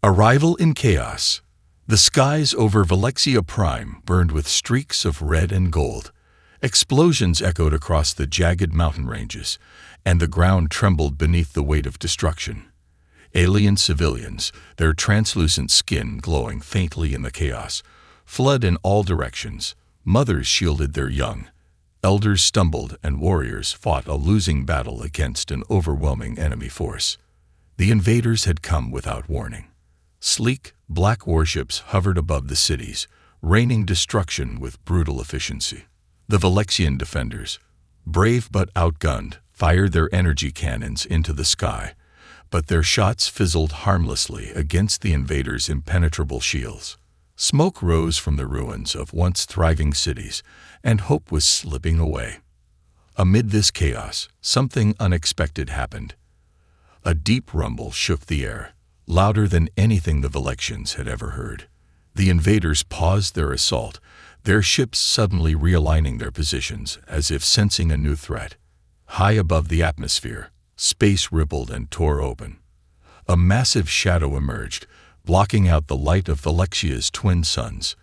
Arrival in chaos. The skies over Velexia Prime burned with streaks of red and gold. Explosions echoed across the jagged mountain ranges, and the ground trembled beneath the weight of destruction. Alien civilians, their translucent skin glowing faintly in the chaos, fled in all directions. Mothers shielded their young. Elders stumbled, and warriors fought a losing battle against an overwhelming enemy force. The invaders had come without warning. Sleek, black warships hovered above the cities, raining destruction with brutal efficiency. The Velexian defenders, brave but outgunned, fired their energy cannons into the sky, but their shots fizzled harmlessly against the invaders' impenetrable shields. Smoke rose from the ruins of once thriving cities, and hope was slipping away. Amid this chaos, something unexpected happened. A deep rumble shook the air, louder than anything the Velexians had ever heard. The invaders paused their assault, their ships suddenly realigning their positions as if sensing a new threat. High above the atmosphere, space rippled and tore open. A massive shadow emerged, blocking out the light of Velexia's twin suns.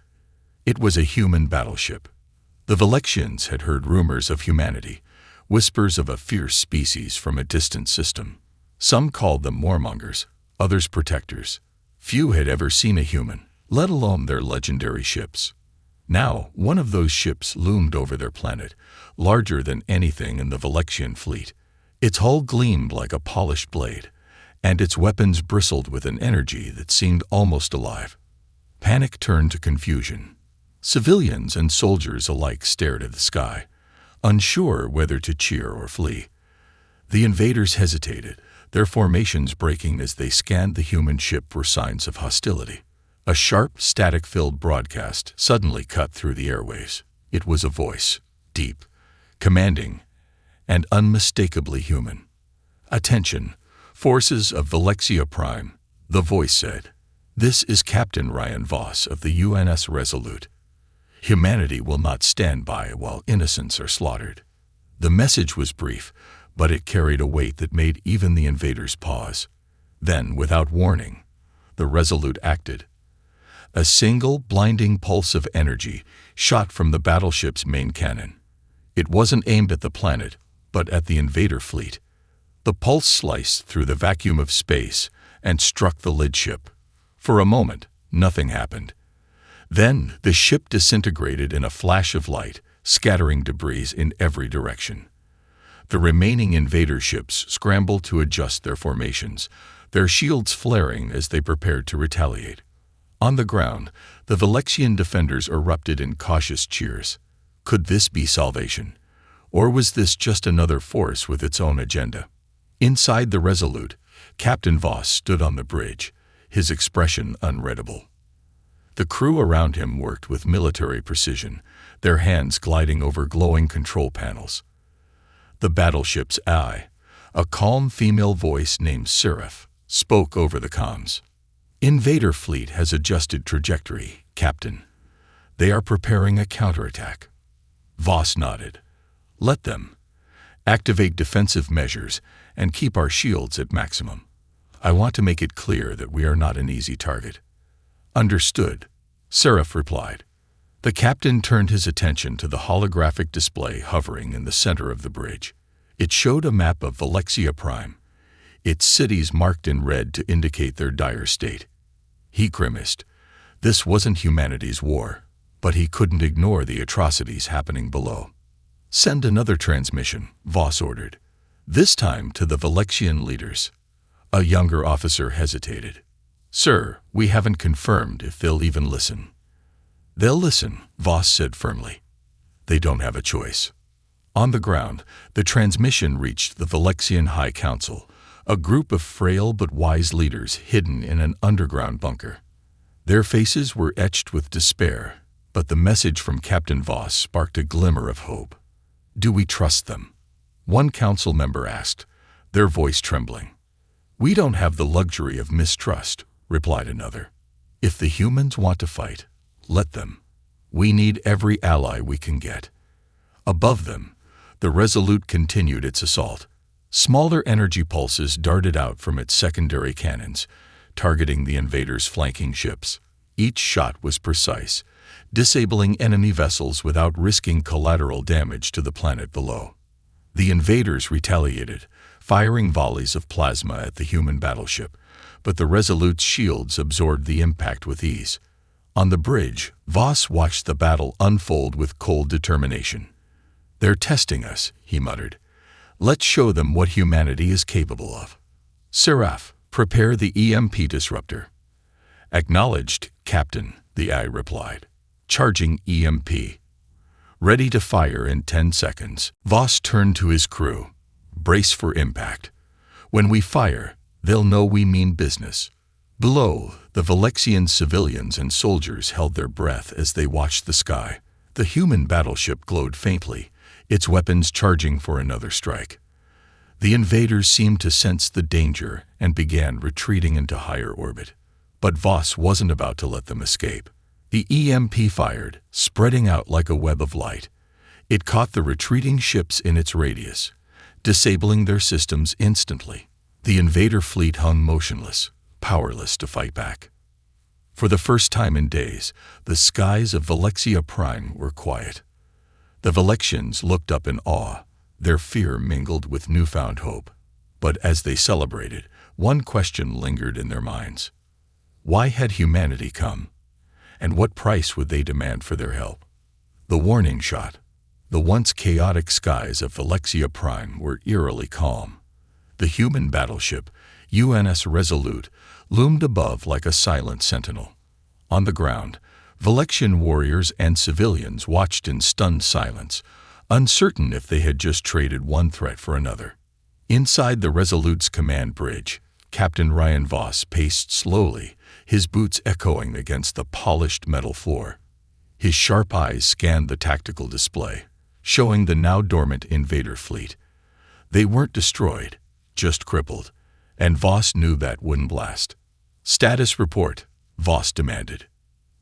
It was a human battleship. The Velexians had heard rumors of humanity, whispers of a fierce species from a distant system. Some called them warmongers, others protectors. Few had ever seen a human, let alone their legendary ships. Now, one of those ships loomed over their planet, larger than anything in the Velexian fleet. Its hull gleamed like a polished blade, and its weapons bristled with an energy that seemed almost alive. Panic turned to confusion. Civilians and soldiers alike stared at the sky, unsure whether to cheer or flee. The invaders hesitated, their formations breaking as they scanned the human ship for signs of hostility. A sharp, static-filled broadcast suddenly cut through the airwaves. It was a voice, deep, commanding, and unmistakably human. "Attention, forces of Velexia Prime," the voice said. "This is Captain Ryan Voss of the UNS Resolute. Humanity will not stand by while innocents are slaughtered." The message was brief, but it carried a weight that made even the invaders pause. Then, without warning, the Resolute acted. A single, blinding pulse of energy shot from the battleship's main cannon. It wasn't aimed at the planet, but at the invader fleet. The pulse sliced through the vacuum of space and struck the lid ship. For a moment, nothing happened. Then, the ship disintegrated in a flash of light, scattering debris in every direction. The remaining invader ships scrambled to adjust their formations, their shields flaring as they prepared to retaliate. On the ground, the Velexian defenders erupted in cautious cheers. Could this be salvation? Or was this just another force with its own agenda? Inside the Resolute, Captain Voss stood on the bridge, his expression unreadable. The crew around him worked with military precision, their hands gliding over glowing control panels. The battleship's eye, a calm female voice named Seraph, spoke over the comms. "Invader fleet has adjusted trajectory, Captain. They are preparing a counterattack." Voss nodded. "Let them. Activate defensive measures and keep our shields at maximum. I want to make it clear that we are not an easy target." "Understood," Seraph replied. The captain turned his attention to the holographic display hovering in the center of the bridge. It showed a map of Velexia Prime, its cities marked in red to indicate their dire state. He grimaced. This wasn't humanity's war, but he couldn't ignore the atrocities happening below. "Send another transmission," Voss ordered. "This time to the Velexian leaders." A younger officer hesitated. "Sir, we haven't confirmed if they'll even listen." "They'll listen," Voss said firmly. "They don't have a choice." On the ground, the transmission reached the Velexian High Council, a group of frail but wise leaders hidden in an underground bunker. Their faces were etched with despair, but the message from Captain Voss sparked a glimmer of hope. "Do we trust them?" one council member asked, their voice trembling. "We don't have the luxury of mistrust," replied another. "If the humans want to fight, let them. We need every ally we can get." Above them, the Resolute continued its assault. Smaller energy pulses darted out from its secondary cannons, targeting the invaders' flanking ships. Each shot was precise, disabling enemy vessels without risking collateral damage to the planet below. The invaders retaliated, firing volleys of plasma at the human battleship, but the Resolute's shields absorbed the impact with ease. On the bridge, Voss watched the battle unfold with cold determination. "They're testing us," he muttered. "Let's show them what humanity is capable of." "Seraph, prepare the EMP disruptor." "Acknowledged, Captain," the eye replied. "Charging EMP. Ready to fire in 10 seconds. Voss turned to his crew. "Brace for impact. When we fire, they'll know we mean business." Below, the Valexian civilians and soldiers held their breath as they watched the sky. The human battleship glowed faintly, its weapons charging for another strike. The invaders seemed to sense the danger and began retreating into higher orbit. But Voss wasn't about to let them escape. The EMP fired, spreading out like a web of light. It caught the retreating ships in its radius, disabling their systems instantly. The invader fleet hung motionless, powerless to fight back. For the first time in days, the skies of Valexia Prime were quiet. The Valexians looked up in awe, their fear mingled with newfound hope. But as they celebrated, one question lingered in their minds. Why had humanity come? And what price would they demand for their help? The warning shot. The once chaotic skies of Valexia Prime were eerily calm. The human battleship, UNS Resolute, loomed above like a silent sentinel. On the ground, Valexian warriors and civilians watched in stunned silence, uncertain if they had just traded one threat for another. Inside the Resolute's command bridge, Captain Ryan Voss paced slowly, his boots echoing against the polished metal floor. His sharp eyes scanned the tactical display, showing the now dormant invader fleet. They weren't destroyed, just crippled, and Voss knew that wouldn't last. "Status report," Voss demanded.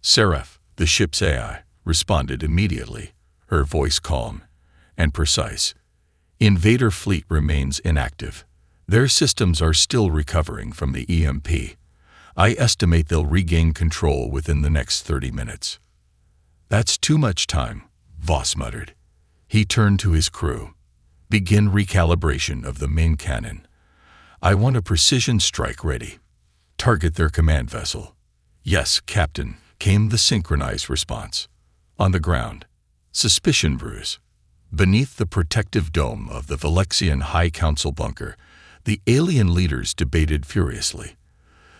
Seraph, the ship's AI, responded immediately, her voice calm and precise. "Invader fleet remains inactive. Their systems are still recovering from the EMP. I estimate they'll regain control within the next 30 minutes. "That's too much time," Voss muttered. He turned to his crew. "Begin recalibration of the main cannon. I want a precision strike ready. Target their command vessel." "Yes, Captain," came the synchronized response. On the ground, suspicion brews. Beneath the protective dome of the Valexian High Council bunker, the alien leaders debated furiously.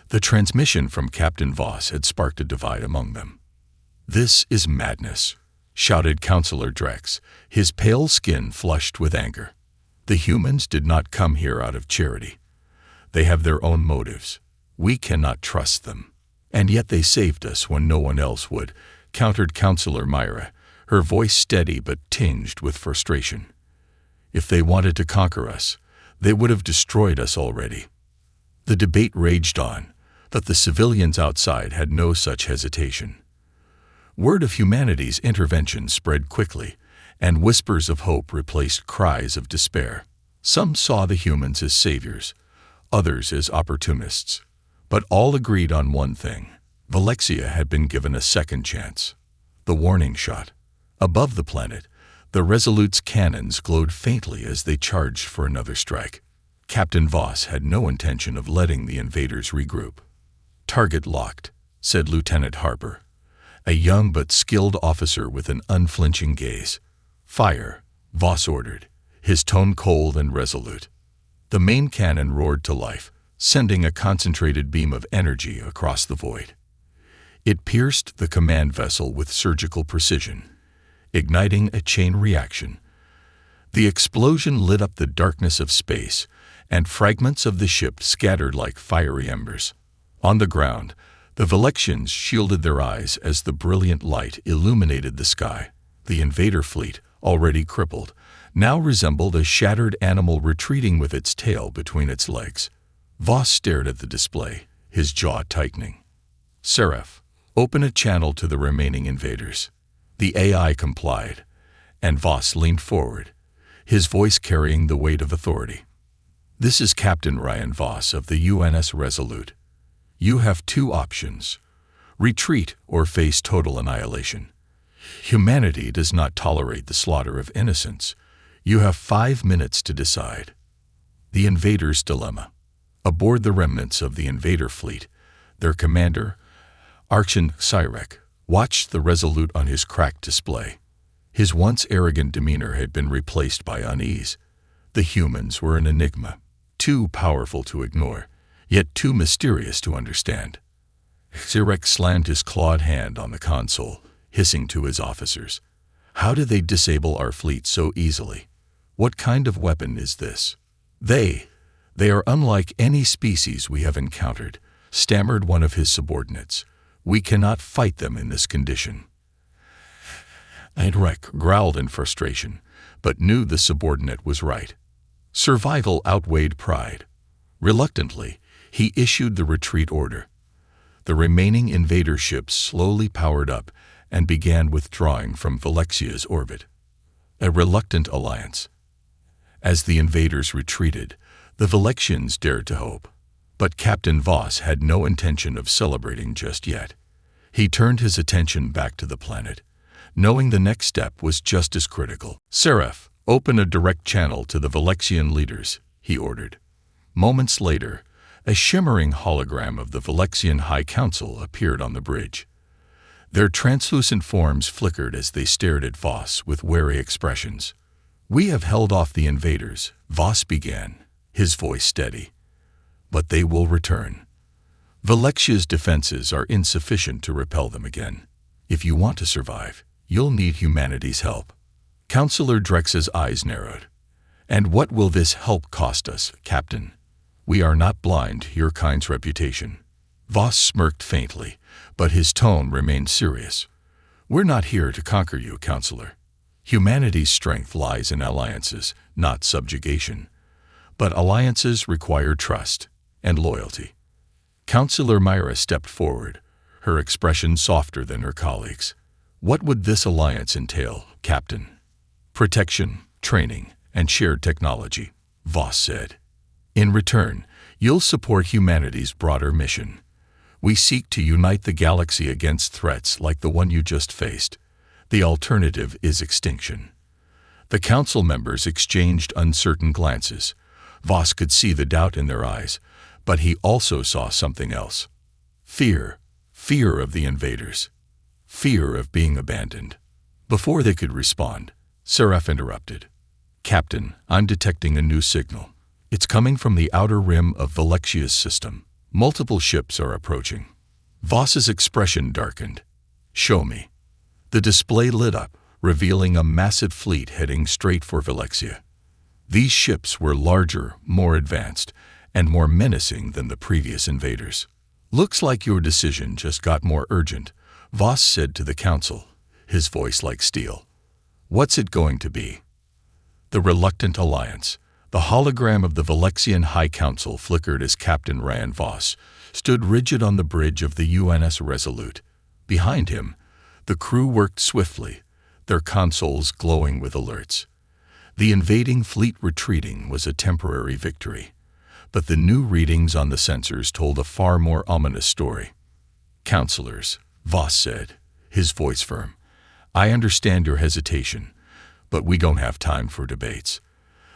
The transmission from Captain Voss had sparked a divide among them. "This is madness," shouted Councillor Drex, his pale skin flushed with anger. "The humans did not come here out of charity. They have their own motives. We cannot trust them. And yet they saved us when no one else would," countered Councillor Myra, her voice steady but tinged with frustration. "If they wanted to conquer us, they would have destroyed us already." The debate raged on, but the civilians outside had no such hesitation. Word of humanity's intervention spread quickly, and whispers of hope replaced cries of despair. Some saw the humans as saviors, others as opportunists. But all agreed on one thing. Valexia had been given a second chance. The warning shot. Above the planet, the Resolute's cannons glowed faintly as they charged for another strike. Captain Voss had no intention of letting the invaders regroup. "Target locked," said Lieutenant Harper, a young but skilled officer with an unflinching gaze. "Fire," Voss ordered, his tone cold and resolute. The main cannon roared to life, sending a concentrated beam of energy across the void. It pierced the command vessel with surgical precision, igniting a chain reaction. The explosion lit up the darkness of space, and fragments of the ship scattered like fiery embers. On the ground, the Valexians shielded their eyes as the brilliant light illuminated the sky. The invader fleet, already crippled, now resembled a shattered animal retreating with its tail between its legs. Voss stared at the display, his jaw tightening. "Seraph, open a channel to the remaining invaders." The AI complied, and Voss leaned forward, his voice carrying the weight of authority. "This is Captain Ryan Voss of the UNS Resolute. You have two options: retreat or face total annihilation. Humanity does not tolerate the slaughter of innocents. You have 5 minutes to decide. The Invader's Dilemma. Aboard the remnants of the invader fleet, their commander, Archon Cyrek, watched the Resolute on his cracked display. His once arrogant demeanor had been replaced by unease. The humans were an enigma, too powerful to ignore, yet too mysterious to understand. Cyrek slammed his clawed hand on the console, hissing to his officers. How did they disable our fleet so easily? What kind of weapon is this? They are unlike any species we have encountered, stammered one of his subordinates. We cannot fight them in this condition. Cyrek growled in frustration, but knew the subordinate was right. Survival outweighed pride. Reluctantly, he issued the retreat order. The remaining invader ships slowly powered up and began withdrawing from Valexia's orbit. A reluctant alliance. As the invaders retreated, the Valexians dared to hope. But Captain Voss had no intention of celebrating just yet. He turned his attention back to the planet, knowing the next step was just as critical. Seraph, open a direct channel to the Valexian leaders, he ordered. Moments later, a shimmering hologram of the Valexian High Council appeared on the bridge. Their translucent forms flickered as they stared at Voss with wary expressions. We have held off the invaders, Voss began, his voice steady. But they will return. Valexia's defenses are insufficient to repel them again. If you want to survive, you'll need humanity's help. Counselor Drex's eyes narrowed. And what will this help cost us, Captain? We are not blind to your kind's reputation. Voss smirked faintly, but his tone remained serious. We're not here to conquer you, Counselor. Humanity's strength lies in alliances, not subjugation. But alliances require trust and loyalty. Counselor Myra stepped forward, her expression softer than her colleagues. What would this alliance entail, Captain? Protection, training, and shared technology, Voss said. In return, you'll support humanity's broader mission. We seek to unite the galaxy against threats like the one you just faced. The alternative is extinction. The council members exchanged uncertain glances. Voss could see the doubt in their eyes, but he also saw something else. Fear. Fear of the invaders. Fear of being abandoned. Before they could respond, Seraph interrupted. Captain, I'm detecting a new signal. It's coming from the outer rim of Valexia's system. Multiple ships are approaching. Voss's expression darkened. Show me. The display lit up, revealing a massive fleet heading straight for Valexia. These ships were larger, more advanced, and more menacing than the previous invaders. Looks like your decision just got more urgent, Voss said to the council, his voice like steel. What's it going to be? The reluctant alliance. The hologram of the Valexian High Council flickered as Captain Rand Voss stood rigid on the bridge of the UNS Resolute. Behind him, the crew worked swiftly, their consoles glowing with alerts. The invading fleet retreating was a temporary victory, but the new readings on the sensors told a far more ominous story. Counselors, Voss said, his voice firm, I understand your hesitation, but we don't have time for debates.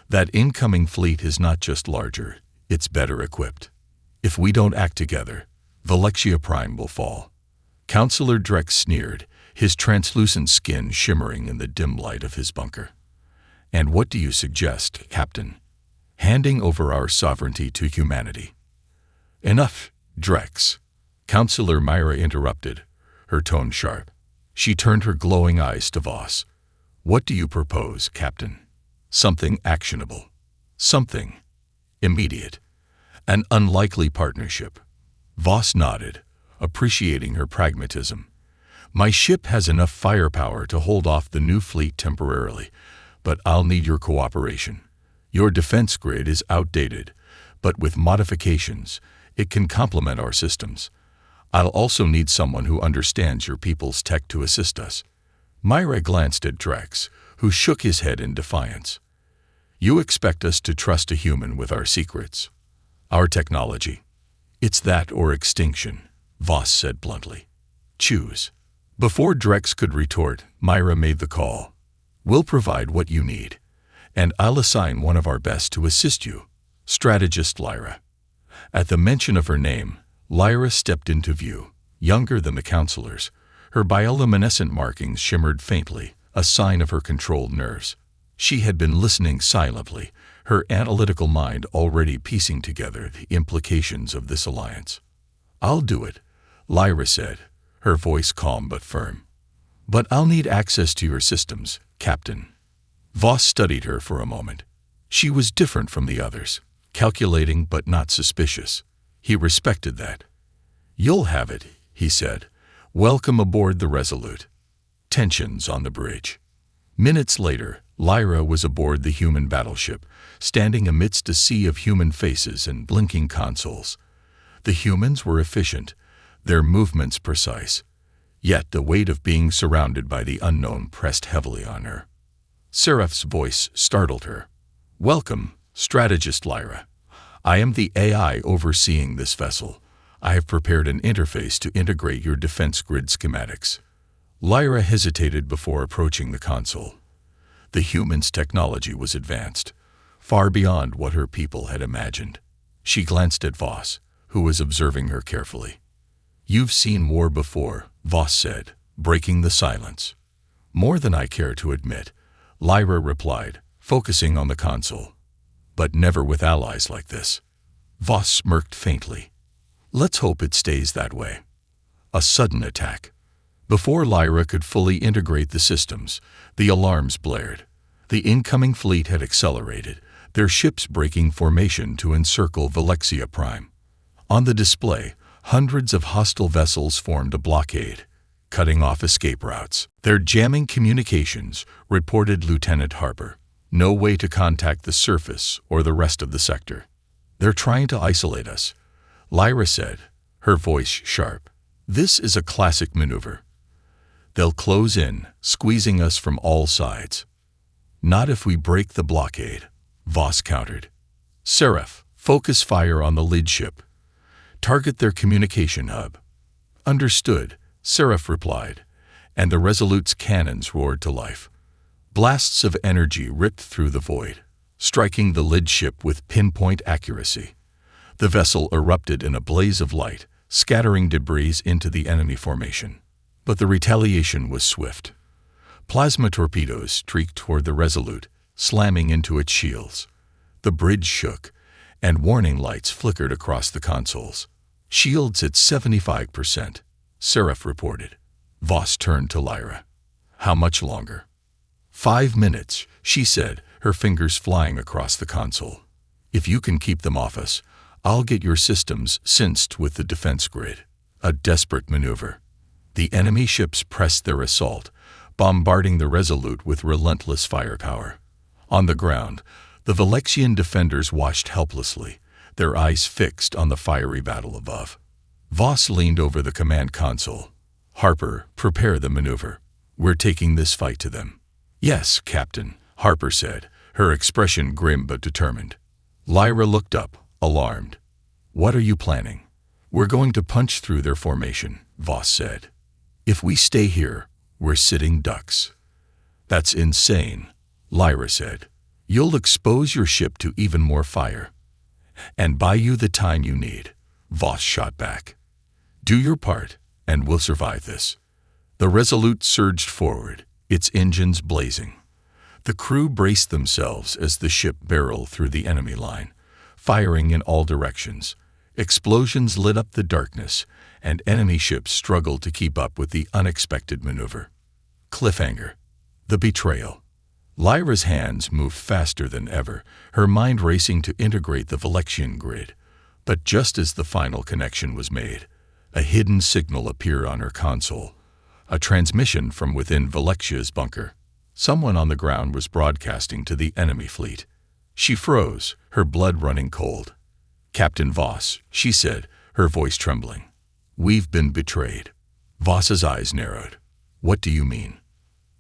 That incoming fleet is not just larger, it's better equipped. If we don't act together, Valexia Prime will fall. Counselor Drex sneered, his translucent skin shimmering in the dim light of his bunker. And what do you suggest, Captain? Handing over our sovereignty to humanity. Enough, Drex. Counselor Myra interrupted, her tone sharp. She turned her glowing eyes to Voss. What do you propose, Captain? Something actionable. Something immediate. An unlikely partnership. Voss nodded, appreciating her pragmatism. My ship has enough firepower to hold off the new fleet temporarily, but I'll need your cooperation. Your defense grid is outdated, but with modifications, it can complement our systems. I'll also need someone who understands your people's tech to assist us. Myra glanced at Drex, who shook his head in defiance. You expect us to trust a human with our secrets, our technology. It's that or extinction, Voss said bluntly. Choose. Before Drex could retort, Myra made the call. We'll provide what you need, and I'll assign one of our best to assist you, strategist Lyra. At the mention of her name, Lyra stepped into view, younger than the counselors. Her bioluminescent markings shimmered faintly, a sign of her controlled nerves. She had been listening silently, her analytical mind already piecing together the implications of this alliance. I'll do it, Lyra said, her voice calm but firm. But I'll need access to your systems, Captain. Voss studied her for a moment. She was different from the others, calculating but not suspicious. He respected that. You'll have it, he said. Welcome aboard the Resolute. Tensions on the bridge. Minutes later, Lyra was aboard the human battleship, standing amidst a sea of human faces and blinking consoles. The humans were efficient, their movements precise. Yet the weight of being surrounded by the unknown pressed heavily on her. Seraph's voice startled her. Welcome, strategist Lyra. I am the AI overseeing this vessel. I have prepared an interface to integrate your defense grid schematics. Lyra hesitated before approaching the console. The human's technology was advanced, far beyond what her people had imagined. She glanced at Voss, who was observing her carefully. You've seen war before, Voss said, breaking the silence. More than I care to admit, Lyra replied, focusing on the console. But never with allies like this. Voss smirked faintly. Let's hope it stays that way. A sudden attack. Before Lyra could fully integrate the systems, the alarms blared. The incoming fleet had accelerated, their ships breaking formation to encircle Velexia Prime. On the display, hundreds of hostile vessels formed a blockade, cutting off escape routes. They're jamming communications, reported Lieutenant Harper. No way to contact the surface or the rest of the sector. They're trying to isolate us, Lyra said, her voice sharp. This is a classic maneuver. They'll close in, squeezing us from all sides. Not if we break the blockade, Voss countered. Seraph, focus fire on the lead ship. Target their communication hub. Understood, Seraph replied, and the Resolute's cannons roared to life. Blasts of energy ripped through the void, striking the lead ship with pinpoint accuracy. The vessel erupted in a blaze of light, scattering debris into the enemy formation. But the retaliation was swift. Plasma torpedoes streaked toward the Resolute, slamming into its shields. The bridge shook, and warning lights flickered across the consoles. Shields at 75%, Seraph reported. Voss turned to Lyra. How much longer? 5 minutes, she said, her fingers flying across the console. If you can keep them off us, I'll get your systems synced with the defense grid. A desperate maneuver. The enemy ships pressed their assault, bombarding the Resolute with relentless firepower. On the ground, the Velexian defenders watched helplessly, their eyes fixed on the fiery battle above. Voss leaned over the command console. Harper, prepare the maneuver. We're taking this fight to them. Yes, Captain, Harper said, her expression grim but determined. Lyra looked up, alarmed. What are you planning? We're going to punch through their formation, Voss said. If we stay here, we're sitting ducks. That's insane, Lyra said. You'll expose your ship to even more fire. And buy you the time you need, Voss shot back. Do your part, and we'll survive this. The Resolute surged forward, its engines blazing. The crew braced themselves as the ship barreled through the enemy line, firing in all directions. Explosions lit up the darkness, and enemy ships struggled to keep up with the unexpected maneuver. Cliffhanger. The betrayal. Lyra's hands moved faster than ever, her mind racing to integrate the Velexian grid. But just as the final connection was made, a hidden signal appeared on her console. A transmission from within Velexia's bunker. Someone on the ground was broadcasting to the enemy fleet. She froze, her blood running cold. Captain Voss, she said, her voice trembling. We've been betrayed. Voss's eyes narrowed. What do you mean?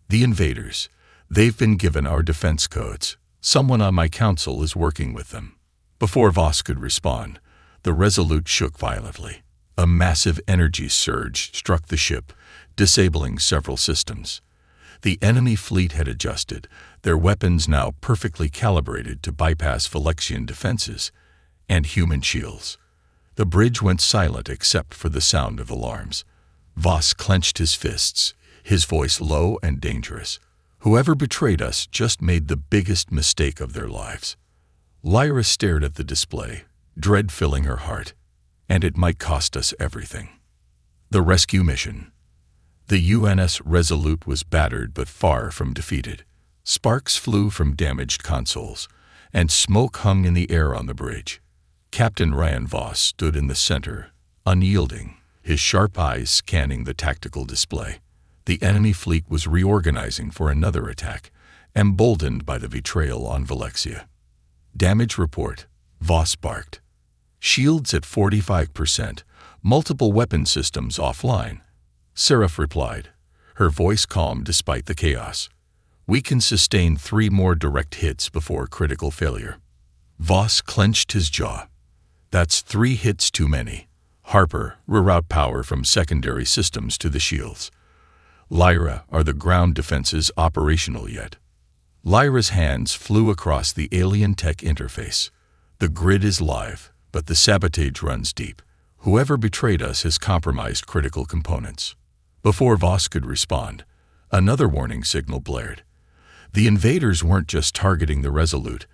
The invaders. They've been given our defense codes. Someone on my council is working with them. Before Voss could respond, The Resolute shook violently. A massive energy surge struck the ship, disabling several systems. The enemy fleet had adjusted, their weapons now perfectly calibrated to bypass Valexian defenses and human shields. The bridge went silent except for the sound of alarms. Voss clenched his fists, his voice low and dangerous. Whoever betrayed us just made the biggest mistake of their lives. Lyra stared at the display, dread filling her heart, and it might cost us everything. The rescue mission. The UNS Resolute was battered but far from defeated. Sparks flew from damaged consoles, and smoke hung in the air on the bridge. Captain Ryan Voss stood in the center, unyielding, his sharp eyes scanning the tactical display. The enemy fleet was reorganizing for another attack, emboldened by the betrayal on Valexia. Damage report, Voss barked. Shields at 45%, multiple weapon systems offline. Seraph replied, her voice calm despite the chaos. We can sustain 3 more direct hits before critical failure. Voss clenched his jaw. That's 3 hits too many. Harper, reroute power from secondary systems to the shields. Lyra, are the ground defenses operational yet? Lyra's hands flew across the alien tech interface. The grid is live, but the sabotage runs deep. Whoever betrayed us has compromised critical components. Before Voss could respond, another warning signal blared. The invaders weren't just targeting the Resolute.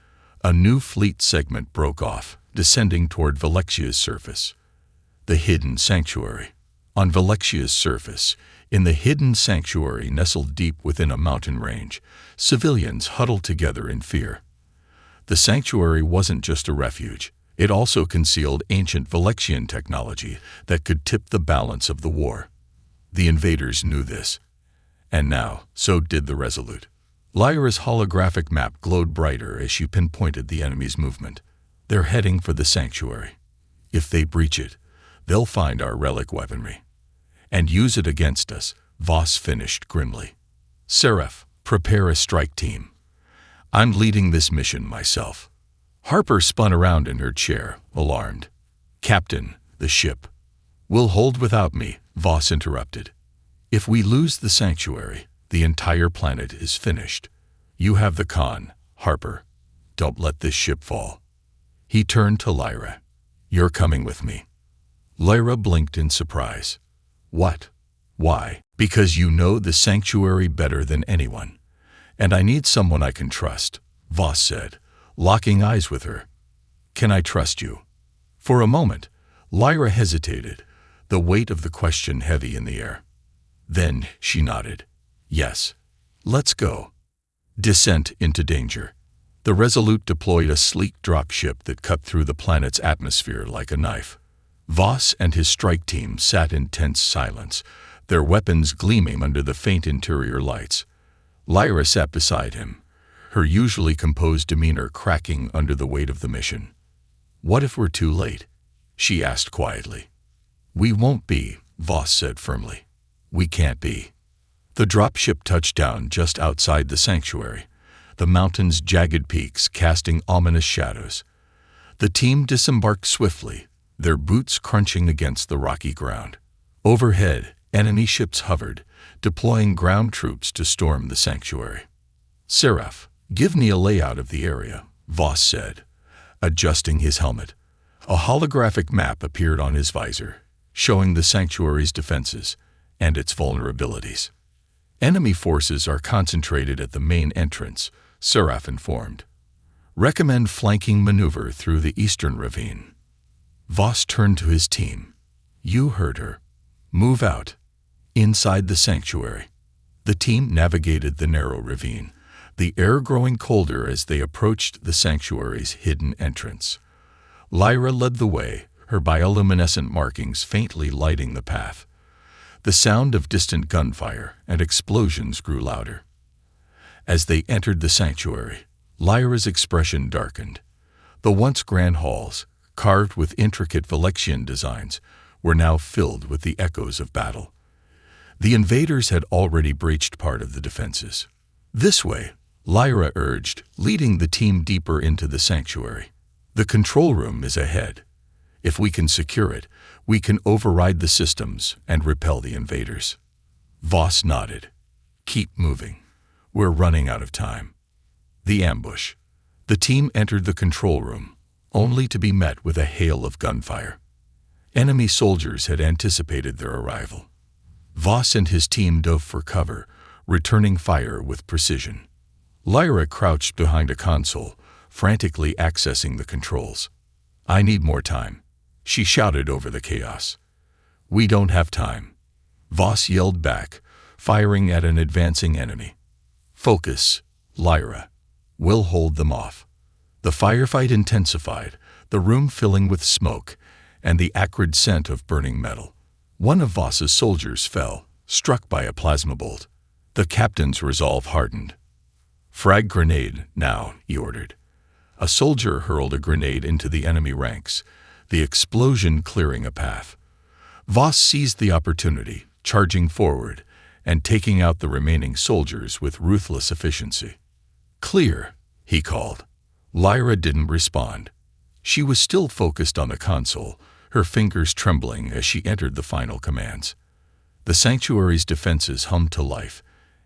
A new fleet segment broke off, descending toward Valexia's surface. The hidden sanctuary. On Valexia's surface, in the hidden sanctuary nestled deep within a mountain range, civilians huddled together in fear. The sanctuary wasn't just a refuge. It also concealed ancient Valexian technology that could tip the balance of the war. The invaders knew this. And now, so did the Resolute. Lyra's holographic map glowed brighter as she pinpointed the enemy's movement. They're heading for the sanctuary. If they breach it, they'll find our relic weaponry and use it against us, Voss finished grimly. Seraph, prepare a strike team. I'm leading this mission myself. Harper spun around in her chair, alarmed. Captain, the ship. Will hold without me, Voss interrupted. If we lose the sanctuary, the entire planet is finished. You have the con, Harper. Don't let this ship fall. He turned to Lyra. You're coming with me. Lyra blinked in surprise. What? Why? Because you know the sanctuary better than anyone. And I need someone I can trust, Voss said, locking eyes with her. Can I trust you? For a moment, Lyra hesitated, the weight of the question heavy in the air. Then she nodded. Yes. Let's go. Descent into danger. The Resolute deployed a sleek dropship that cut through the planet's atmosphere like a knife. Voss and his strike team sat in tense silence, their weapons gleaming under the faint interior lights. Lyra sat beside him, her usually composed demeanor cracking under the weight of the mission. What if we're too late? She asked quietly. We won't be, Voss said firmly. We can't be. The dropship touched down just outside the sanctuary, the mountain's jagged peaks casting ominous shadows. The team disembarked swiftly, their boots crunching against the rocky ground. Overhead, enemy ships hovered, deploying ground troops to storm the sanctuary. Seraph, give me a layout of the area, Voss said, adjusting his helmet. A holographic map appeared on his visor, showing the sanctuary's defenses and its vulnerabilities. Enemy forces are concentrated at the main entrance, Seraph informed. Recommend flanking maneuver through the eastern ravine. Voss turned to his team. You heard her. Move out. Inside the sanctuary. The team navigated the narrow ravine, the air growing colder as they approached the sanctuary's hidden entrance. Lyra led the way, her bioluminescent markings faintly lighting the path. The sound of distant gunfire and explosions grew louder. As they entered the sanctuary, Lyra's expression darkened. The once grand halls, carved with intricate Valexian designs, were now filled with the echoes of battle. The invaders had already breached part of the defenses. This way, Lyra urged, leading the team deeper into the sanctuary. The control room is ahead. If we can secure it, we can override the systems and repel the invaders." Voss nodded. "Keep moving. We're running out of time." The ambush. The team entered the control room, only to be met with a hail of gunfire. Enemy soldiers had anticipated their arrival. Voss and his team dove for cover, returning fire with precision. Lyra crouched behind a console, frantically accessing the controls. "I need more time," she shouted over the chaos. "We don't have time," Voss yelled back, firing at an advancing enemy. "Focus, Lyra. We'll hold them off." The firefight intensified, the room filling with smoke and the acrid scent of burning metal. One of Voss's soldiers fell, struck by a plasma bolt. The captain's resolve hardened. "Frag grenade, now," he ordered. A soldier hurled a grenade into the enemy ranks, the explosion clearing a path. Voss seized the opportunity, charging forward and taking out the remaining soldiers with ruthless efficiency. "Clear," he called. Lyra didn't respond. She was still focused on the console, her fingers trembling as she entered the final commands. The sanctuary's defenses hummed to life,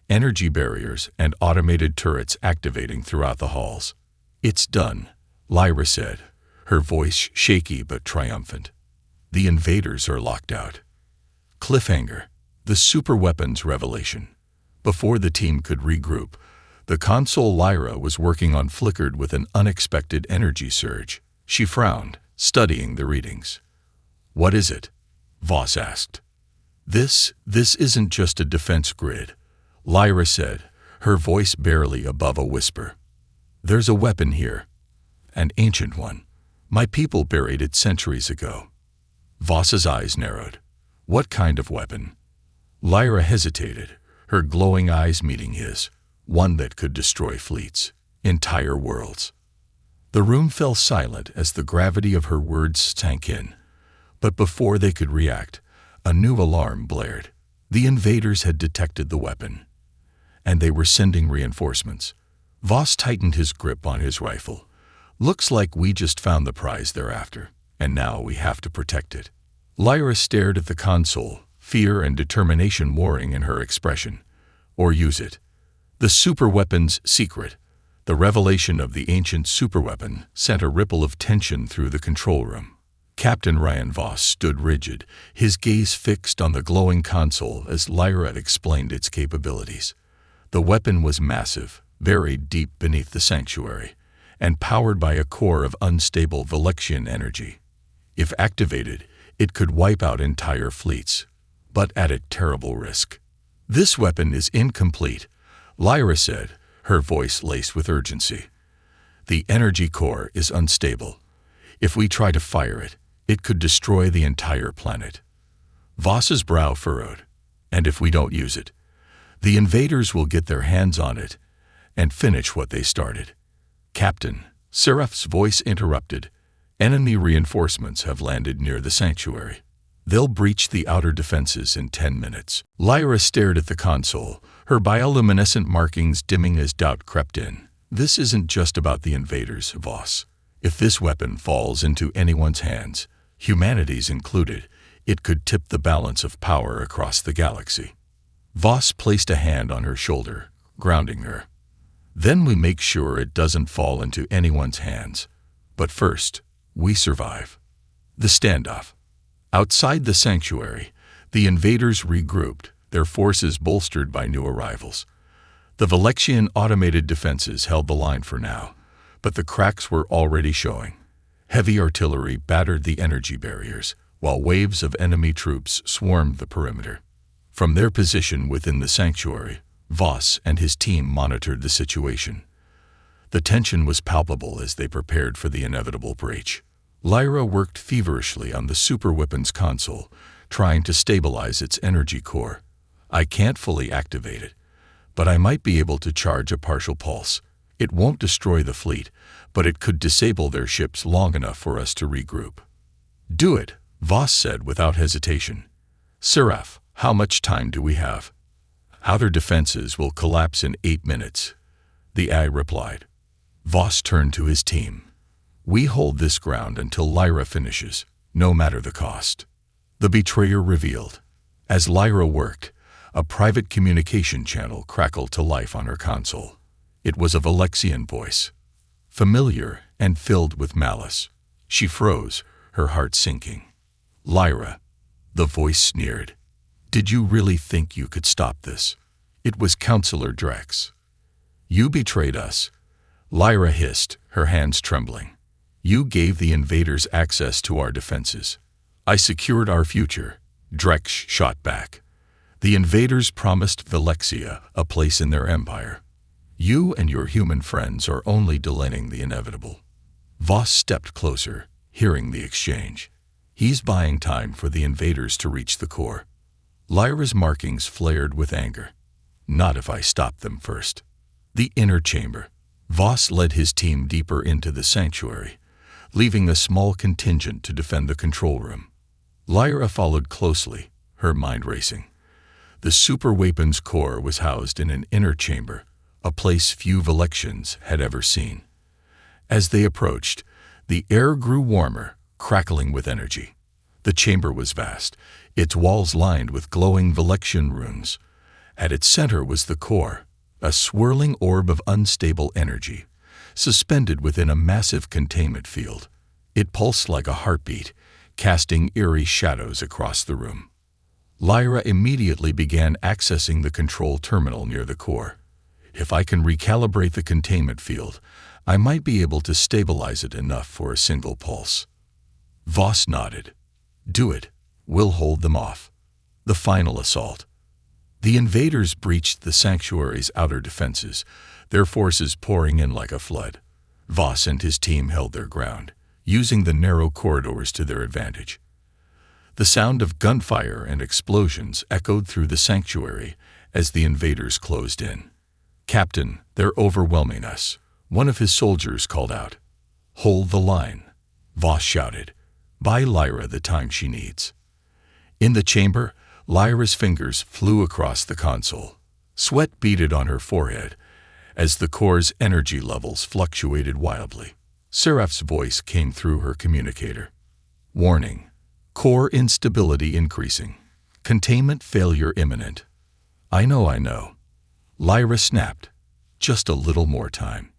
energy barriers and automated turrets activating throughout the halls. "It's done," Lyra said, her voice shaky but triumphant. "The invaders are locked out." Cliffhanger. The superweapons revelation. Before the team could regroup, the console Lyra was working on flickered with an unexpected energy surge. She frowned, studying the readings. "What is it?" Voss asked. This isn't just a defense grid," Lyra said, her voice barely above a whisper. "There's a weapon here. An ancient one. My people buried it centuries ago." Voss's eyes narrowed. "What kind of weapon?" Lyra hesitated, her glowing eyes meeting his. "One that could destroy fleets, entire worlds." The room fell silent as the gravity of her words sank in. But before they could react, a new alarm blared. The invaders had detected the weapon, and they were sending reinforcements. Voss tightened his grip on his rifle. "Looks like we just found the prize they're after, and now we have to protect it." Lyra stared at the console, fear and determination warring in her expression. "Or use it." The superweapon's secret. The revelation of the ancient superweapon sent a ripple of tension through the control room. Captain Ryan Voss stood rigid, his gaze fixed on the glowing console as Lyra explained its capabilities. The weapon was massive, buried deep beneath the sanctuary, and powered by a core of unstable Valexian energy. If activated, it could wipe out entire fleets, but at a terrible risk. "This weapon is incomplete," Lyra said, her voice laced with urgency. "The energy core is unstable. If we try to fire it, it could destroy the entire planet." Voss's brow furrowed. "And if we don't use it, the invaders will get their hands on it and finish what they started." "Captain," Seraph's voice interrupted, "enemy reinforcements have landed near the sanctuary. They'll breach the outer defenses in 10 minutes. Lyra stared at the console, her bioluminescent markings dimming as doubt crept in. "This isn't just about the invaders, Voss. If this weapon falls into anyone's hands, humanity's included, it could tip the balance of power across the galaxy." Voss placed a hand on her shoulder, grounding her. "Then we make sure it doesn't fall into anyone's hands. But first, we survive." The standoff. Outside the sanctuary, the invaders regrouped, their forces bolstered by new arrivals. The Valexian automated defenses held the line for now, but the cracks were already showing. Heavy artillery battered the energy barriers, while waves of enemy troops swarmed the perimeter. From their position within the sanctuary, Voss and his team monitored the situation. The tension was palpable as they prepared for the inevitable breach. Lyra worked feverishly on the superweapons console, trying to stabilize its energy core. "I can't fully activate it, but I might be able to charge a partial pulse. It won't destroy the fleet, but it could disable their ships long enough for us to regroup." "Do it," Voss said without hesitation. "Seraph, how much time do we have?" "Outer defenses will collapse in 8 minutes," the AI replied. Voss turned to his team. "We hold this ground until Lyra finishes. no matter the cost. The betrayer revealed. As Lyra worked, a private communication channel crackled to life on her console. It was a Valexian voice, familiar and filled with malice. She froze, her heart sinking. "Lyra," the voice sneered. "Did you really think you could stop this?" It was Counselor Drex. "You betrayed us," Lyra hissed, her hands trembling. "You gave the invaders access to our defenses. I secured our future," Drex shot back. "The invaders promised Valexia a place in their empire. You and your human friends are only delaying the inevitable." Voss stepped closer, hearing the exchange. "He's buying time for the invaders to reach the core." Lyra's markings flared with anger. "Not if I stop them first." The inner chamber. Voss led his team deeper into the sanctuary, leaving a small contingent to defend the control room. Lyra followed closely, her mind racing. The super weapons core was housed in an inner chamber, a place few Valexians had ever seen. As they approached, the air grew warmer, crackling with energy. The chamber was vast, its walls lined with glowing Valexian runes. At its center was the core, a swirling orb of unstable energy, suspended within a massive containment field. It pulsed like a heartbeat, casting eerie shadows across the room. Lyra immediately began accessing the control terminal near the core. "If I can recalibrate the containment field, I might be able to stabilize it enough for a single pulse." Voss nodded. "Do it. We'll hold them off." The final assault. The invaders breached the sanctuary's outer defenses, their forces pouring in like a flood. Voss and his team held their ground, using the narrow corridors to their advantage. The sound of gunfire and explosions echoed through the sanctuary as the invaders closed in. "Captain, they're overwhelming us," one of his soldiers called out. "Hold the line," Voss shouted. "Buy Lyra the time she needs." In the chamber, Lyra's fingers flew across the console. Sweat beaded on her forehead as the core's energy levels fluctuated wildly. Seraph's voice came through her communicator. "Warning. Core instability increasing. Containment failure imminent." I know. Lyra snapped. "Just a little more time."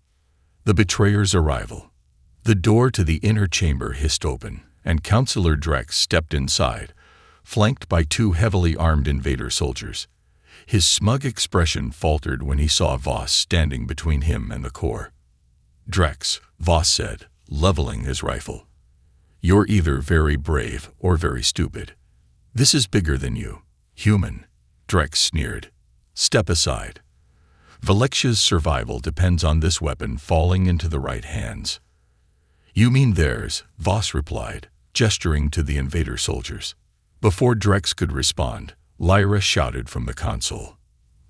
The betrayer's arrival. The door to the inner chamber hissed open, and Counselor Drex stepped inside, flanked by two heavily armed invader soldiers. His smug expression faltered when he saw Voss standing between him and the core. "Drex," Voss said, leveling his rifle. "You're either very brave or very stupid. This is bigger than you, human." Drex sneered. "Step aside. Valexia's survival depends on this weapon falling into the right hands." "You mean theirs," Voss replied, gesturing to the invader soldiers. Before Drex could respond, Lyra shouted from the console.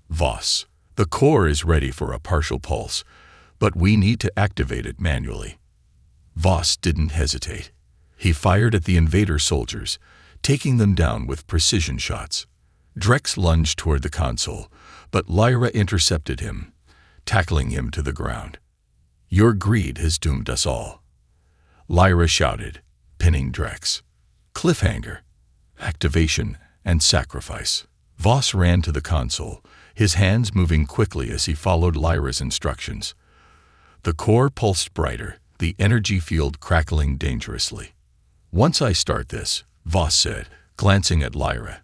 "Voss, the core is ready for a partial pulse, but we need to activate it manually." Voss didn't hesitate. He fired at the invader soldiers, taking them down with precision shots. Drex lunged toward the console, but Lyra intercepted him, tackling him to the ground. "Your greed has doomed us all," Lyra shouted, pinning Drex. Cliffhanger, activation, and sacrifice. Voss ran to the console, his hands moving quickly as he followed Lyra's instructions. The core pulsed brighter, the energy field crackling dangerously. "Once I start this," Voss said, glancing at Lyra,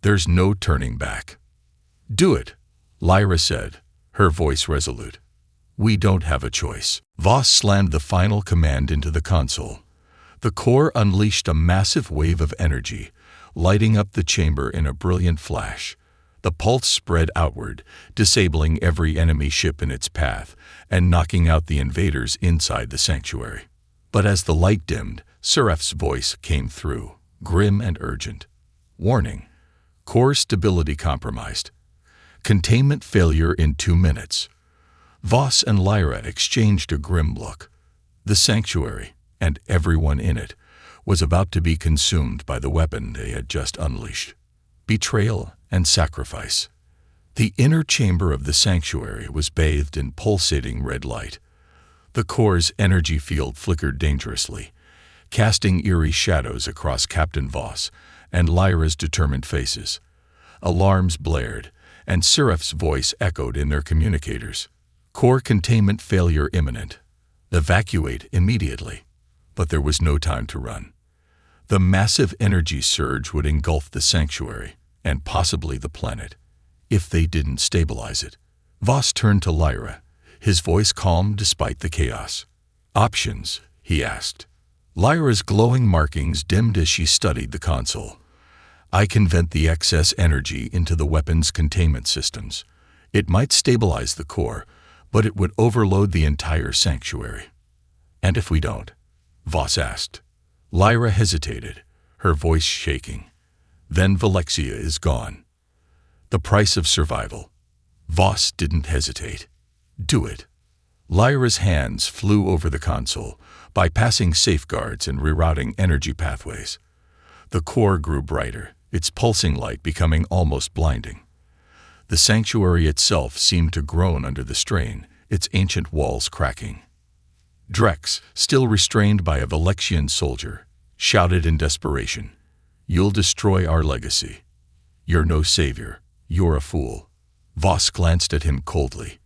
"there's no turning back." "Do it," Lyra said, her voice resolute. "We don't have a choice." Voss slammed the final command into the console. The core unleashed a massive wave of energy, lighting up the chamber in a brilliant flash. The pulse spread outward, disabling every enemy ship in its path and knocking out the invaders inside the sanctuary. But as the light dimmed, Seraph's voice came through, grim and urgent. "Warning. Core stability compromised. Containment failure in 2 minutes." Voss and Lyra exchanged a grim look. The sanctuary, and everyone in it, was about to be consumed by the weapon they had just unleashed. Betrayal and sacrifice. The inner chamber of the sanctuary was bathed in pulsating red light. The core's energy field flickered dangerously, casting eerie shadows across Captain Voss and Lyra's determined faces. Alarms blared, and Seraph's voice echoed in their communicators. Core containment failure imminent. Evacuate immediately. But there was no time to run. The massive energy surge would engulf the sanctuary, and possibly the planet, if they didn't stabilize it. Voss turned to Lyra, his voice calm despite the chaos. Options, he asked. Lyra's glowing markings dimmed as she studied the console. I can vent the excess energy into the weapon's containment systems. It might stabilize the core, but it would overload the entire sanctuary. And if we don't? Voss asked. Lyra hesitated, her voice shaking. Then Valexia is gone. The price of survival. Voss didn't hesitate. Do it. Lyra's hands flew over the console, bypassing safeguards and rerouting energy pathways. The core grew brighter, its pulsing light becoming almost blinding. The sanctuary itself seemed to groan under the strain, its ancient walls cracking. Drex, still restrained by a Valexian soldier, shouted in desperation, "You'll destroy our legacy. You're no savior. You're a fool." Voss glanced at him coldly.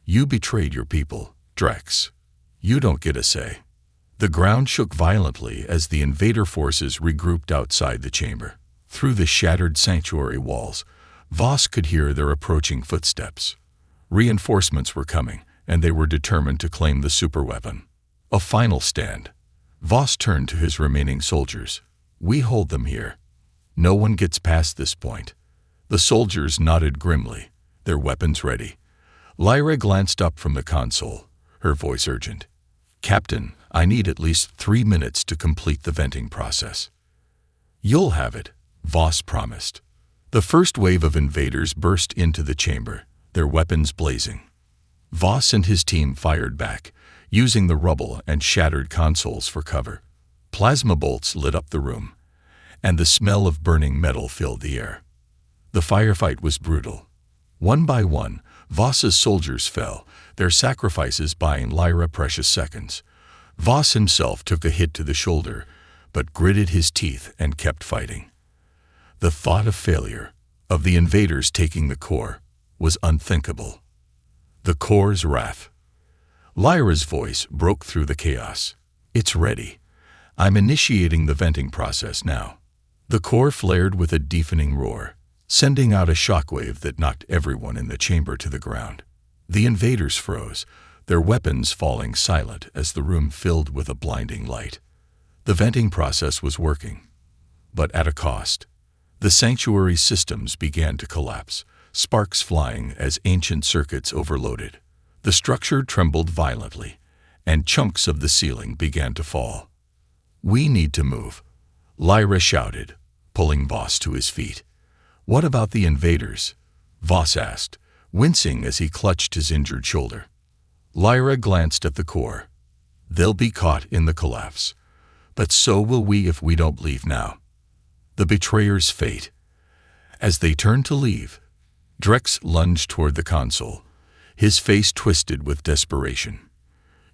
"You betrayed your people, Drex. You don't get a say." The ground shook violently as the invader forces regrouped outside the chamber. Through the shattered sanctuary walls, Voss could hear their approaching footsteps. Reinforcements were coming, and they were determined to claim the superweapon. A final stand. Voss turned to his remaining soldiers. "We hold them here. No one gets past this point." The soldiers nodded grimly, their weapons ready. Lyra glanced up from the console, her voice urgent. "Captain, I need at least 3 minutes to complete the venting process." "You'll have it," Voss promised. The first wave of invaders burst into the chamber, their weapons blazing. Voss and his team fired back, using the rubble and shattered consoles for cover. Plasma bolts lit up the room, and the smell of burning metal filled the air. The firefight was brutal. One by one, Voss's soldiers fell, their sacrifices buying Lyra precious seconds. Voss himself took a hit to the shoulder, but gritted his teeth and kept fighting. The thought of failure, of the invaders taking the core, was unthinkable. The core's wrath. Lyra's voice broke through the chaos. "It's ready. I'm initiating the venting process now." The core flared with a deafening roar, sending out a shockwave that knocked everyone in the chamber to the ground. The invaders froze, their weapons falling silent as the room filled with a blinding light. The venting process was working, but at a cost. The sanctuary's systems began to collapse, sparks flying as ancient circuits overloaded. The structure trembled violently, and chunks of the ceiling began to fall. "We need to move," Lyra shouted, pulling Voss to his feet. "What about the invaders?" Voss asked, wincing as he clutched his injured shoulder. Lyra glanced at the core. "They'll be caught in the collapse. But so will we if we don't leave now." The betrayer's fate. As they turned to leave, Drex lunged toward the console, his face twisted with desperation.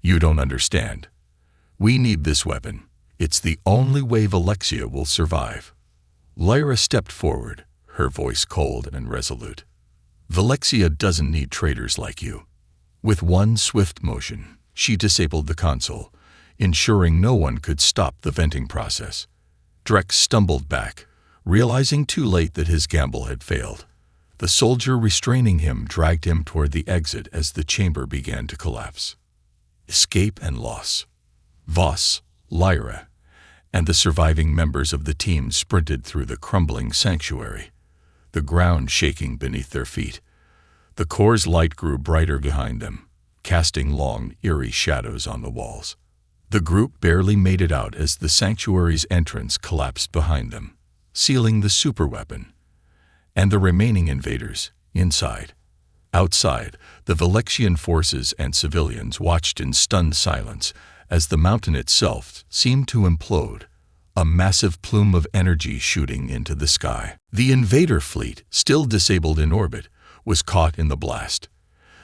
"You don't understand. We need this weapon. It's the only way Valexia will survive." Lyra stepped forward, her voice cold and resolute. "Valexia doesn't need traitors like you." With one swift motion, she disabled the console, ensuring no one could stop the venting process. Drex stumbled back, realizing too late that his gamble had failed. The soldier restraining him dragged him toward the exit as the chamber began to collapse. Escape and loss. Voss, Lyra, and the surviving members of the team sprinted through the crumbling sanctuary, the ground shaking beneath their feet. The core's light grew brighter behind them, casting long, eerie shadows on the walls. The group barely made it out as the sanctuary's entrance collapsed behind them, sealing the superweapon, and the remaining invaders inside. Outside, the Valexian forces and civilians watched in stunned silence as the mountain itself seemed to implode, a massive plume of energy shooting into the sky. The invader fleet, still disabled in orbit, was caught in the blast.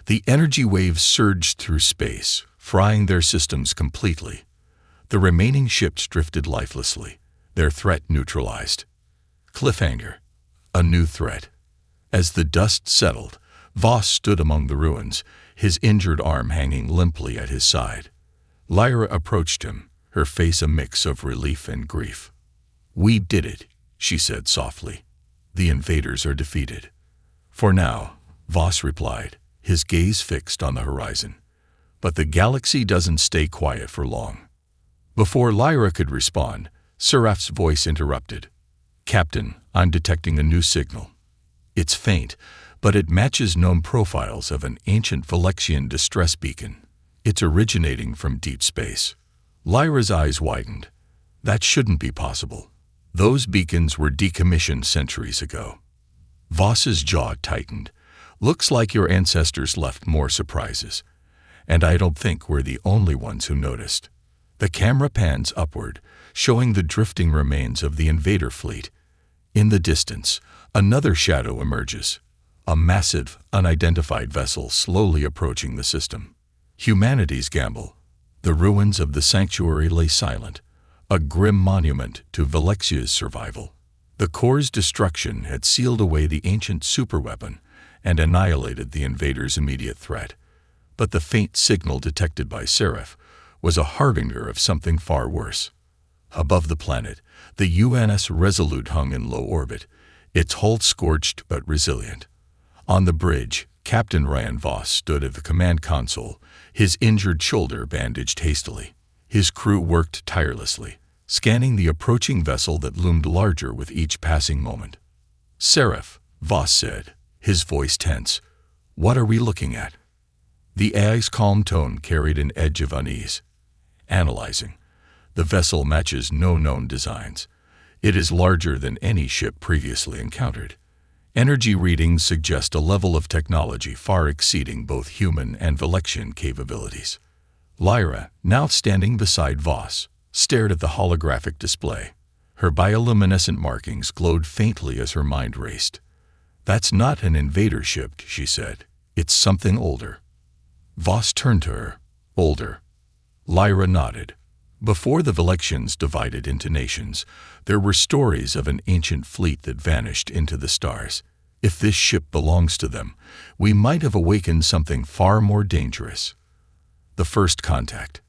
The energy waves surged through space, frying their systems completely. The remaining ships drifted lifelessly, their threat neutralized. Cliffhanger. A new threat. As the dust settled, Voss stood among the ruins, his injured arm hanging limply at his side. Lyra approached him, her face a mix of relief and grief. "We did it," she said softly. "The invaders are defeated." "For now," Voss replied, his gaze fixed on the horizon. "But the galaxy doesn't stay quiet for long." Before Lyra could respond, Seraph's voice interrupted. "Captain, I'm detecting a new signal. It's faint, but it matches known profiles of an ancient Valexian distress beacon. It's originating from deep space." Lyra's eyes widened. That shouldn't be possible. Those beacons were decommissioned centuries ago. Voss's jaw tightened. "Looks like your ancestors left more surprises. And I don't think we're the only ones who noticed." The camera pans upward, showing the drifting remains of the invader fleet. In the distance, another shadow emerges. A massive, unidentified vessel slowly approaching the system. Humanity's gamble. The ruins of the sanctuary lay silent, a grim monument to Valexia's survival. The core's destruction had sealed away the ancient superweapon and annihilated the invaders' immediate threat. But the faint signal detected by Seraph was a harbinger of something far worse. Above the planet, the UNS Resolute hung in low orbit, its hull scorched but resilient. On the bridge, Captain Ryan Voss stood at the command console, his injured shoulder bandaged hastily. His crew worked tirelessly, scanning the approaching vessel that loomed larger with each passing moment. "Seraph," Voss said, his voice tense, "what are we looking at?" The AI's calm tone carried an edge of unease. "Analyzing. The vessel matches no known designs. It is larger than any ship previously encountered. Energy readings suggest a level of technology far exceeding both human and Valexian capabilities." Lyra, now standing beside Voss, stared at the holographic display. Her bioluminescent markings glowed faintly as her mind raced. "That's not an invader ship," she said. "It's something older." Voss turned to her. "Older?" Lyra nodded. Before the Valexians divided into nations, there were stories of an ancient fleet that vanished into the stars. If this ship belongs to them, we might have awakened something far more dangerous. The first contact.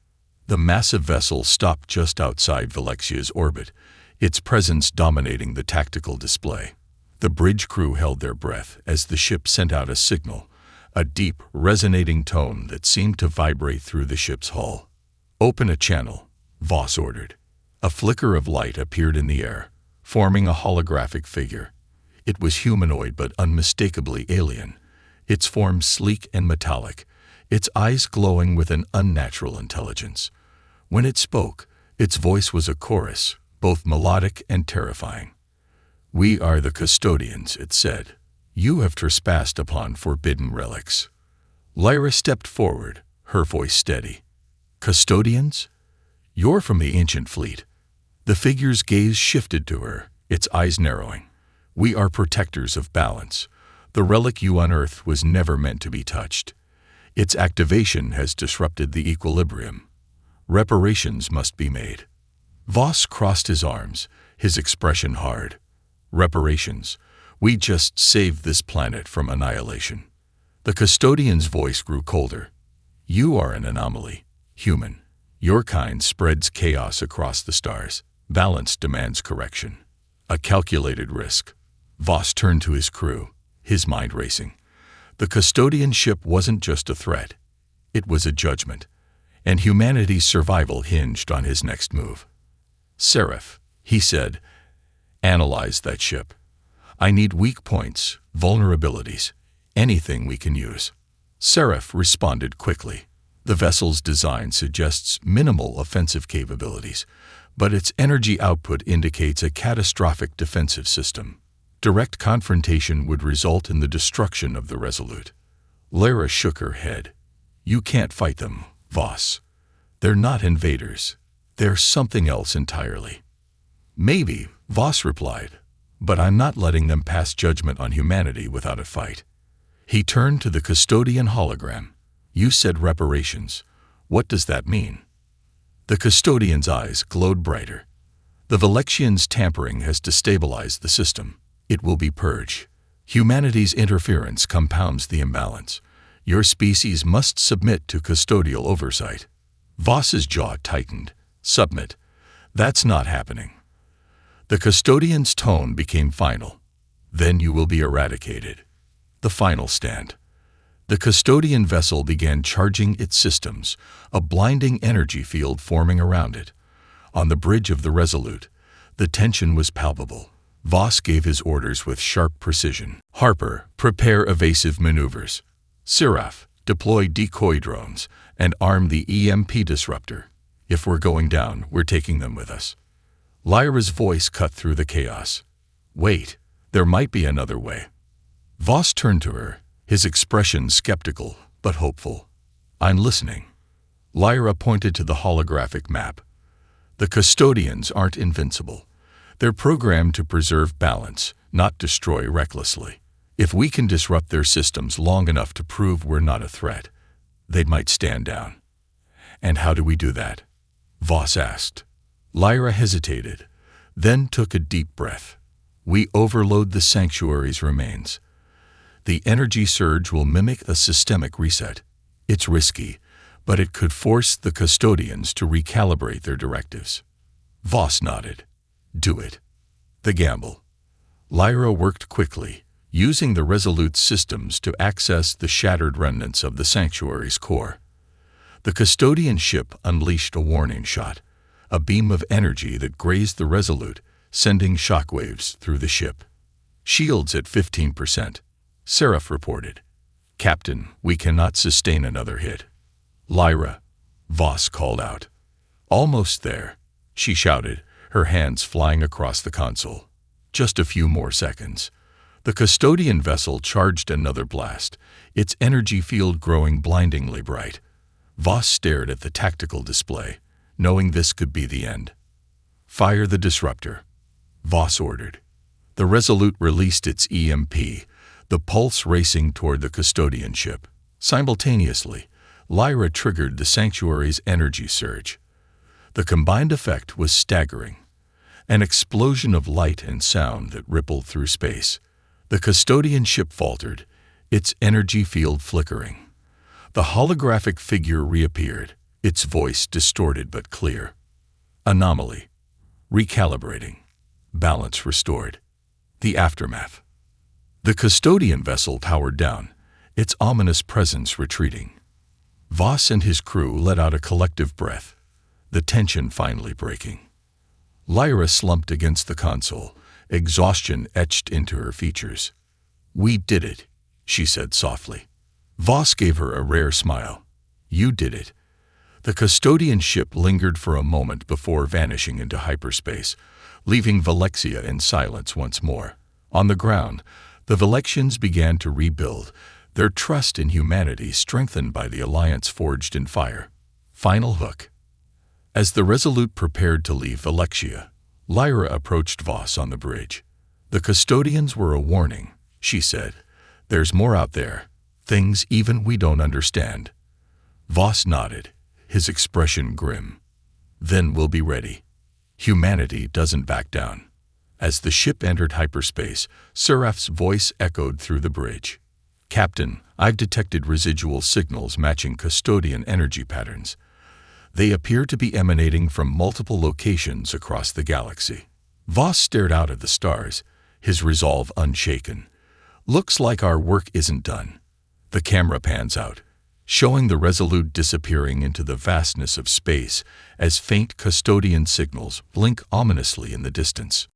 The massive vessel stopped just outside Valexia's orbit, its presence dominating the tactical display. The bridge crew held their breath as the ship sent out a signal, a deep, resonating tone that seemed to vibrate through the ship's hull. "Open a channel," Voss ordered. A flicker of light appeared in the air, forming a holographic figure. It was humanoid but unmistakably alien, its form sleek and metallic, its eyes glowing with an unnatural intelligence. When it spoke, its voice was a chorus, both melodic and terrifying. "We are the custodians," it said. "You have trespassed upon forbidden relics." Lyra stepped forward, her voice steady. "Custodians? You're from the ancient fleet." The figure's gaze shifted to her, its eyes narrowing. "We are protectors of balance. The relic you unearthed was never meant to be touched. Its activation has disrupted the equilibrium. Reparations must be made." Voss crossed his arms, his expression hard. "Reparations? We just saved this planet from annihilation." The custodian's voice grew colder. "You are an anomaly, human. Your kind spreads chaos across the stars. Balance demands correction. A calculated risk." Voss turned to his crew, his mind racing. The custodian ship wasn't just a threat. It was a judgment, and humanity's survival hinged on his next move. "Seraph," he said, "analyze that ship. I need weak points, vulnerabilities, anything we can use." Seraph responded quickly. The vessel's design suggests minimal offensive capabilities, but its energy output indicates a catastrophic defensive system. Direct confrontation would result in the destruction of the Resolute. Lyra shook her head. "You can't fight them, Voss. They're not invaders. They're something else entirely." "Maybe," Voss replied, "but I'm not letting them pass judgment on humanity without a fight." He turned to the custodian hologram. "You said reparations. What does that mean?" The custodian's eyes glowed brighter. The Valexian's tampering has destabilized the system. It will be purged. Humanity's interference compounds the imbalance. Your species must submit to custodial oversight. Voss's jaw tightened. Submit. That's not happening. The custodian's tone became final. Then you will be eradicated. The final stand. The custodian vessel began charging its systems, a blinding energy field forming around it. On the bridge of the Resolute, the tension was palpable. Voss gave his orders with sharp precision. Harper, prepare evasive maneuvers. Seraph, deploy decoy drones and arm the EMP disruptor. If we're going down, we're taking them with us. Lyra's voice cut through the chaos. Wait, there might be another way. Voss turned to her, his expression skeptical but hopeful. I'm listening. Lyra pointed to the holographic map. The custodians aren't invincible. They're programmed to preserve balance, not destroy recklessly. If we can disrupt their systems long enough to prove we're not a threat, they might stand down. And how do we do that? Voss asked. Lyra hesitated, then took a deep breath. We overload the sanctuary's remains. The energy surge will mimic a systemic reset. It's risky, but it could force the custodians to recalibrate their directives. Voss nodded. Do it. The gamble. Lyra worked quickly, using the Resolute systems to access the shattered remnants of the sanctuary's core. The custodian ship unleashed a warning shot, a beam of energy that grazed the Resolute, sending shockwaves through the ship. Shields at 15%. Seraph reported. Captain, we cannot sustain another hit. Lyra, Voss called out. Almost there, she shouted, her hands flying across the console. Just a few more seconds. The custodian vessel charged another blast, its energy field growing blindingly bright. Voss stared at the tactical display, knowing this could be the end. Fire the disruptor, Voss ordered. The Resolute released its EMP, the pulse racing toward the custodian ship. Simultaneously, Lyra triggered the sanctuary's energy surge. The combined effect was staggering, an explosion of light and sound that rippled through space. The custodian ship faltered, its energy field flickering. The holographic figure reappeared, its voice distorted but clear. Anomaly. Recalibrating. Balance restored. The aftermath. The custodian vessel powered down, its ominous presence retreating. Voss and his crew let out a collective breath, the tension finally breaking. Lyra slumped against the console, exhaustion etched into her features. We did it, she said softly. Voss gave her a rare smile. You did it. The custodian ship lingered for a moment before vanishing into hyperspace, leaving Valexia in silence once more. On the ground, the Valexians began to rebuild, their trust in humanity strengthened by the alliance forged in fire. Final hook. As the Resolute prepared to leave Valexia, Lyra approached Voss on the bridge. The custodians were a warning, she said. There's more out there, things even we don't understand. Voss nodded, his expression grim. Then we'll be ready. Humanity doesn't back down. As the ship entered hyperspace, Seraph's voice echoed through the bridge. Captain, I've detected residual signals matching custodian energy patterns. They appear to be emanating from multiple locations across the galaxy. Voss stared out at the stars, his resolve unshaken. Looks like our work isn't done. The camera pans out, showing the Resolute disappearing into the vastness of space as faint custodian signals blink ominously in the distance.